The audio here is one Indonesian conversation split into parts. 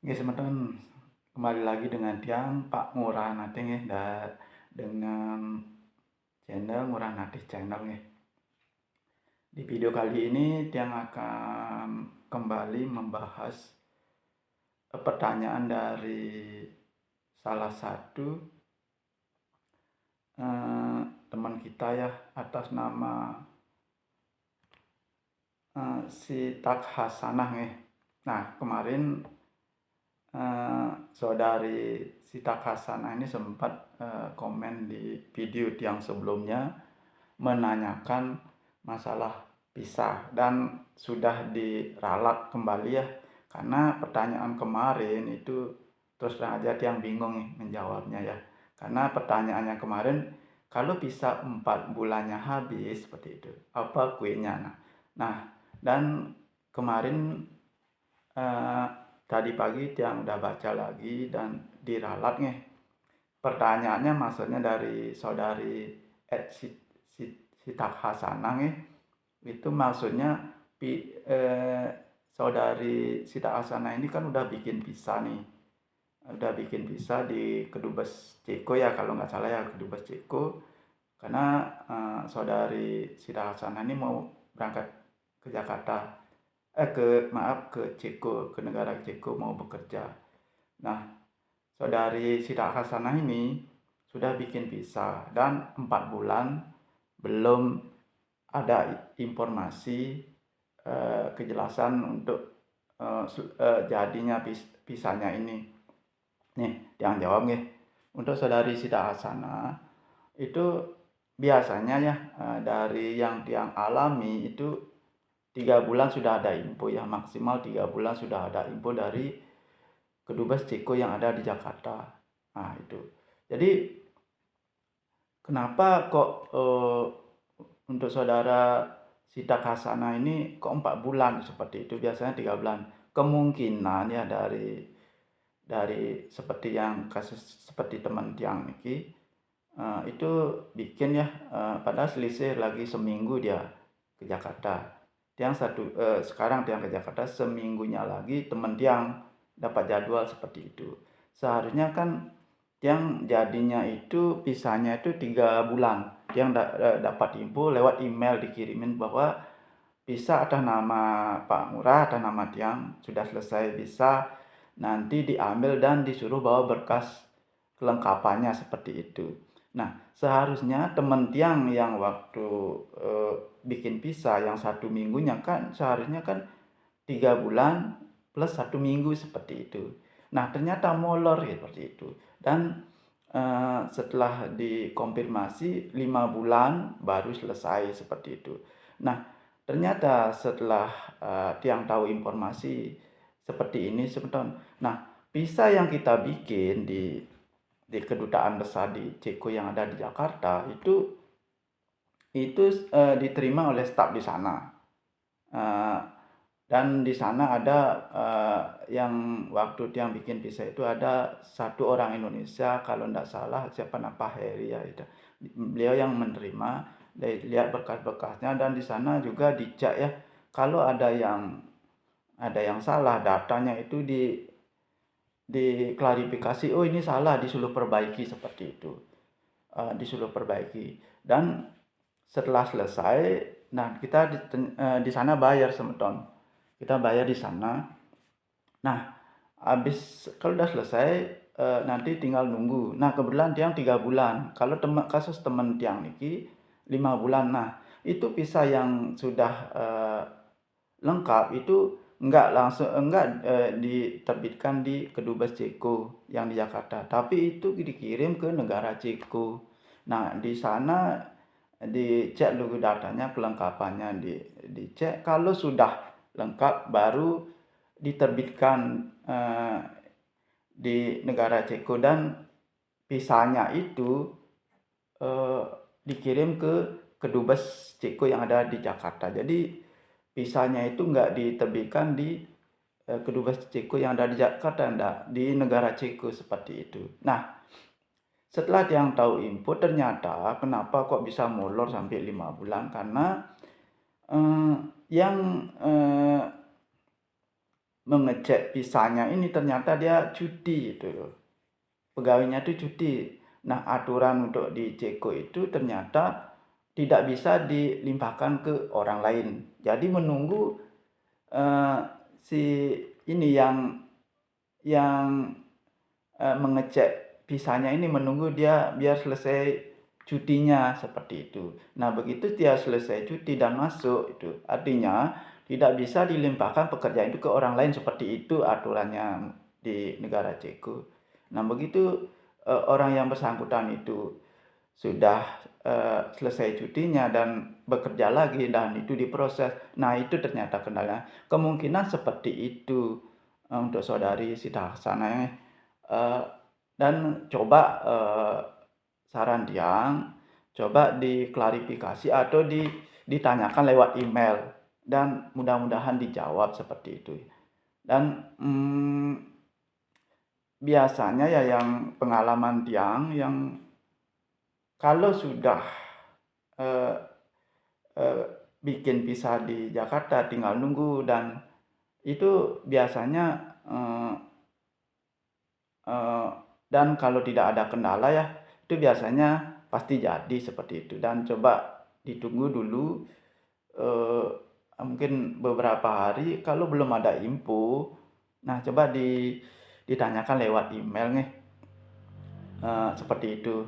Nggih semeton, kembali lagi dengan tiang Pak Ngurah Nating nggih dengan channel Ngurah Nating Channel nggih. Di video kali ini tiang akan kembali membahas pertanyaan dari salah satu teman kita ya, atas nama Sitak Hasanah nggih. Nah, kemarin saudari Sitak Hasanah ini sempat komen di video yang sebelumnya menanyakan masalah pisah, dan sudah diralat kembali ya, karena pertanyaan kemarin itu terus terang aja yang bingung nih menjawabnya ya, karena pertanyaannya kemarin, kalau pisah 4 bulannya habis seperti itu, apa kuenya? Nah, dan kemarin tadi pagi yang udah baca lagi dan diralat nih pertanyaannya, maksudnya dari saudari Sitak Hasanah nih, itu maksudnya saudari Sitak Hasanah ini kan udah bikin visa nih, udah bikin visa di Kedubes Ceko ya, kalau nggak salah ya, Kedubes Ceko, karena saudari Sitak Hasanah ini mau berangkat ke Jakarta, ke Ceko, ke negara Ceko, mau bekerja. Nah, saudari Sitak Hasanah ini sudah bikin visa dan 4 bulan belum ada informasi kejelasan untuk jadinya visanya ini. Nih, yang jawab nih. Untuk saudari Sitak Hasanah itu biasanya ya, dari yang tiang alami itu 3 bulan sudah ada info ya, maksimal 3 bulan sudah ada info dari Kedubes Ceko yang ada di Jakarta. Nah itu, jadi kenapa kok untuk saudara Sitak Hasanah ini kok 4 bulan seperti itu, biasanya 3 bulan. Kemungkinan ya dari seperti yang kasus seperti teman tiang ini, itu bikin ya, padahal selisih lagi seminggu dia ke Jakarta. Sekarang tiang ke Jakarta, seminggunya lagi teman tiang dapat jadwal seperti itu. Seharusnya kan tiang jadinya itu pisahnya itu 3 bulan. Tiang dapat info lewat email dikirimin bahwa bisa atas nama Pak Ngurah, atas nama tiang sudah selesai bisa, nanti diambil dan disuruh bawa berkas kelengkapannya seperti itu. Nah, seharusnya teman tiang yang waktu bikin visa yang 1 minggunya kan seharusnya kan 3 bulan plus 1 minggu seperti itu. Nah, ternyata molor seperti itu. Dan setelah dikonfirmasi 5 bulan baru selesai seperti itu. Nah, ternyata setelah tiang tahu informasi seperti ini sebetulnya. Nah, visa yang kita bikin di kedutaan besar di Ceko yang ada di Jakarta itu diterima oleh staf di sana. Dan di sana ada yang waktu tiang bikin visa itu ada 1 orang Indonesia, kalau tidak salah siapa nama Heri ya itu. Beliau yang menerima, lihat berkas-berkasnya, dan di sana juga dicek ya, kalau ada yang salah datanya itu diklarifikasi, oh ini salah, disuruh perbaiki seperti itu. Disuruh perbaiki. Dan setelah selesai, nah kita di sana bayar semeton. Kita bayar di sana. Nah, habis kalau udah selesai, nanti tinggal nunggu. Nah, kebetulan tiang 3 bulan. Kalau kasus teman tiang niki 5 bulan. Nah, itu visa yang sudah lengkap itu enggak diterbitkan di Kedubes Ceko yang di Jakarta, tapi itu dikirim ke negara Ceko. Nah, di sana dicek dulu datanya, kelengkapannya dicek, kalau sudah lengkap baru diterbitkan di negara Ceko, dan visanya itu dikirim ke Kedubes Ceko yang ada di Jakarta. Jadi visanya itu nggak diterbitkan di Kedubes Ceko yang ada di Jakarta, enggak, di negara Ceko seperti itu. Nah, setelah yang tahu info, ternyata kenapa kok bisa molor sampai 5 bulan, karena yang mengecek visanya ini ternyata dia cuti itu, pegawainya itu cuti. Nah, aturan untuk di Ceko itu ternyata tidak bisa dilimpahkan ke orang lain. Jadi menunggu si ini yang mengecek visanya ini menunggu dia biar selesai cutinya seperti itu. Nah, begitu dia selesai cuti dan masuk itu artinya tidak bisa dilimpahkan pekerjaan itu ke orang lain, seperti itu aturannya di negara Ceko. Nah, begitu orang yang bersangkutan itu sudah selesai cutinya dan bekerja lagi dan itu diproses. Nah, itu ternyata kendala. Kemungkinan seperti itu untuk saudari Sita Hasanah ya. Dan coba saran Tiang, coba diklarifikasi atau ditanyakan lewat email dan mudah-mudahan dijawab seperti itu. Dan biasanya ya yang pengalaman Tiang yang kalau sudah eh, bikin visa di Jakarta tinggal nunggu, dan itu biasanya dan kalau tidak ada kendala ya itu biasanya pasti jadi seperti itu. Dan coba ditunggu dulu mungkin beberapa hari, kalau belum ada info nah coba ditanyakan lewat email nih, seperti itu.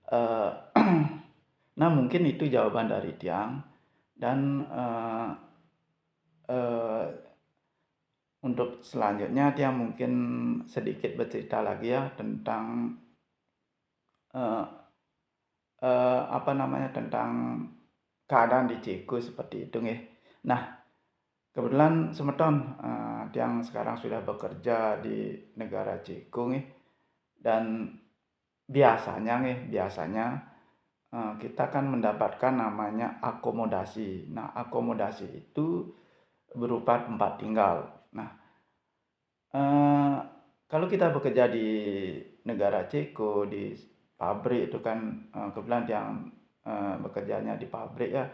Eh, nah, mungkin itu jawaban dari Tiang. Dan untuk selanjutnya dia mungkin sedikit bercerita lagi ya tentang apa namanya, tentang keadaan di Ceko seperti itu nih. Nah, kebetulan semeton yang sekarang sudah bekerja di negara Ceko nih, dan biasanya kita kan mendapatkan namanya akomodasi. Nah, akomodasi itu berupa tempat tinggal. Nah, kalau kita bekerja di negara Ceko, di pabrik itu kan, kebetulan yang bekerjanya di pabrik ya,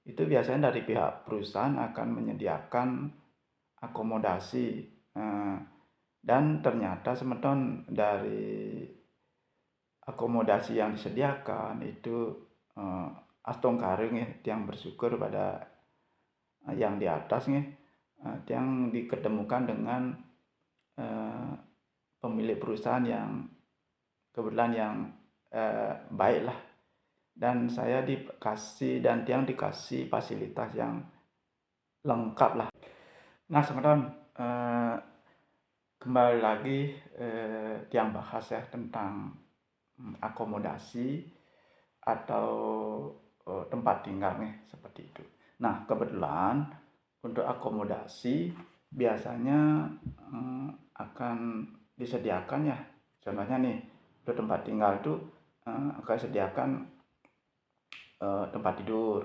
itu biasanya dari pihak perusahaan akan menyediakan akomodasi, dan ternyata semeton dari akomodasi yang disediakan itu astong karing ya, yang bersyukur pada yang di atas nih, yang diketemukan dengan pemilik perusahaan yang kebetulan yang baik lah, dan saya dikasih dan Tiang dikasih fasilitas yang lengkap lah. Nah, semeton kembali lagi Tiang bahas ya tentang akomodasi atau tempat tinggal nih seperti itu. Nah, kebetulan untuk akomodasi biasanya akan disediakan ya. Contohnya nih, untuk tempat tinggal itu akan disediakan tempat tidur.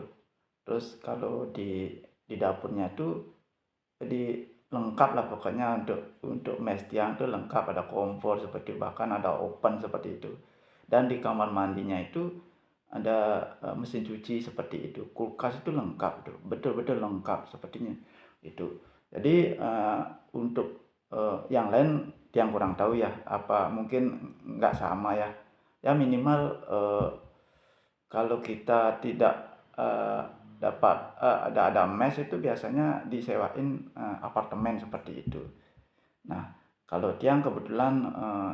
Terus kalau di dapurnya itu jadi lengkap lah pokoknya, untuk mes Tiang itu lengkap, ada kompor seperti, bahkan ada oven seperti itu. Dan di kamar mandinya itu ada mesin cuci seperti itu, kulkas itu lengkap tuh, betul-betul lengkap sepertinya itu. Jadi untuk yang lain yang kurang tahu ya, apa mungkin nggak sama ya. Ya minimal kalau kita tidak dapat ada mes itu biasanya disewain apartemen seperti itu. Nah, kalau Tiang kebetulan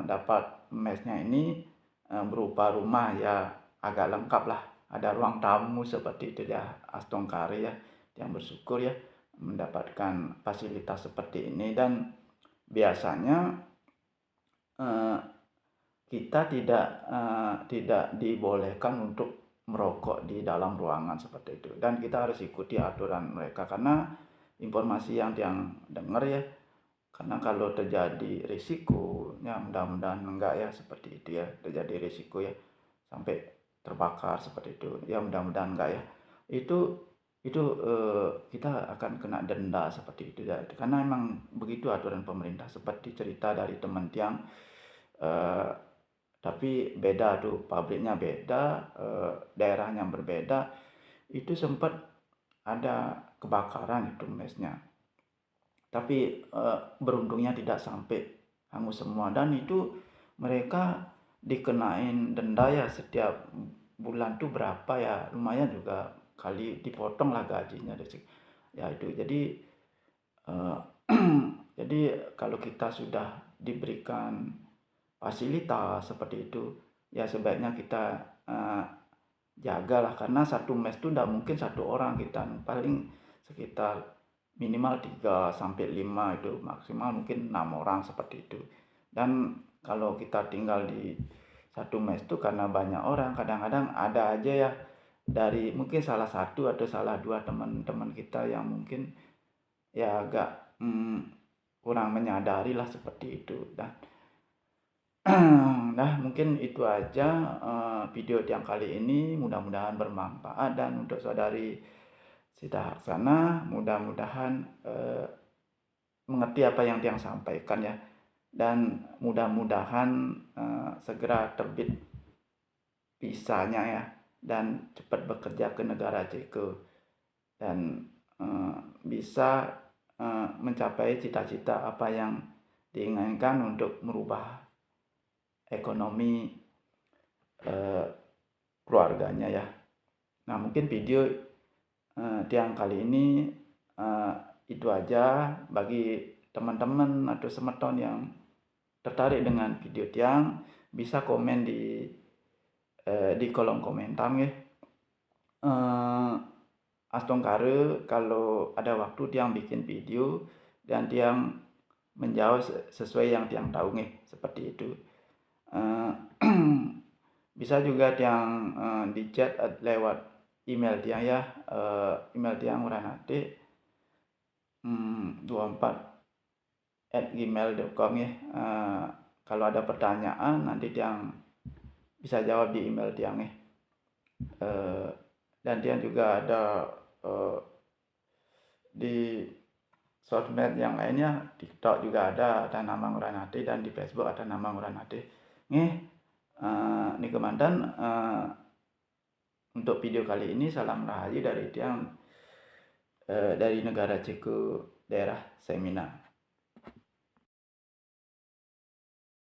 dapat mesnya ini berupa rumah ya, agak lengkap lah. Ada ruang tamu seperti itu ya, astong kari ya. Yang bersyukur ya mendapatkan fasilitas seperti ini. Dan biasanya kita tidak dibolehkan untuk merokok di dalam ruangan seperti itu. Dan kita harus ikuti aturan mereka, karena informasi yang Tiang dengar ya, karena kalau terjadi risiko, ya mudah-mudahan enggak ya seperti itu ya, terjadi risiko ya sampai terbakar seperti itu. Ya mudah-mudahan enggak ya. Itu kita akan kena denda seperti itu ya. Karena emang begitu aturan pemerintah, seperti cerita dari teman Tiang. Tapi beda tuh, pabriknya beda, daerahnya berbeda. Itu sempat ada kebakaran itu mesnya. tapi beruntungnya tidak sampai hangus semua, dan itu mereka dikenain denda ya setiap bulan tuh berapa ya, lumayan juga kali dipotong lah gajinya ya itu. Jadi eh, jadi kalau kita sudah diberikan fasilitas seperti itu, ya sebaiknya kita eh, jagalah, karena satu mes itu tidak mungkin satu orang, kita paling sekitar minimal 3 sampai 5, itu maksimal mungkin 6 orang seperti itu. Dan kalau kita tinggal di satu mes itu karena banyak orang, kadang-kadang ada aja ya dari mungkin salah satu atau salah dua teman-teman kita yang mungkin ya agak kurang menyadari lah seperti itu. Dan nah mungkin itu aja video yang kali ini, mudah-mudahan bermanfaat, dan untuk saudari Sita Harsana mudah-mudahan mengerti apa yang dia sampaikan ya, dan mudah-mudahan segera terbit visanya ya, dan cepat bekerja ke negara Ceko, dan bisa mencapai cita-cita apa yang diinginkan untuk merubah ekonomi keluarganya ya. Nah mungkin video yang kali ini itu aja. Bagi teman-teman atau semeton yang tertarik dengan video Tiang, bisa komen di kolom komentar ya. Astong kare kalau ada waktu Tiang bikin video dan Tiang menjawab sesuai yang Tiang tahu nih, seperti itu. Bisa juga Tiang di chat lewat email Tiang ya, email Tiang uranate 24@gmail.com ya. Kalau ada pertanyaan nanti Tiang bisa jawab di email Tiang ya. Dan Tiang juga ada di sosmed yang lainnya, TikTok juga ada nama Nguranate, dan di Facebook ada nama Nguranate. Nih, nih kemandan untuk video kali ini, salam rahayu dari Tiang dari negara Ceko, daerah Semina.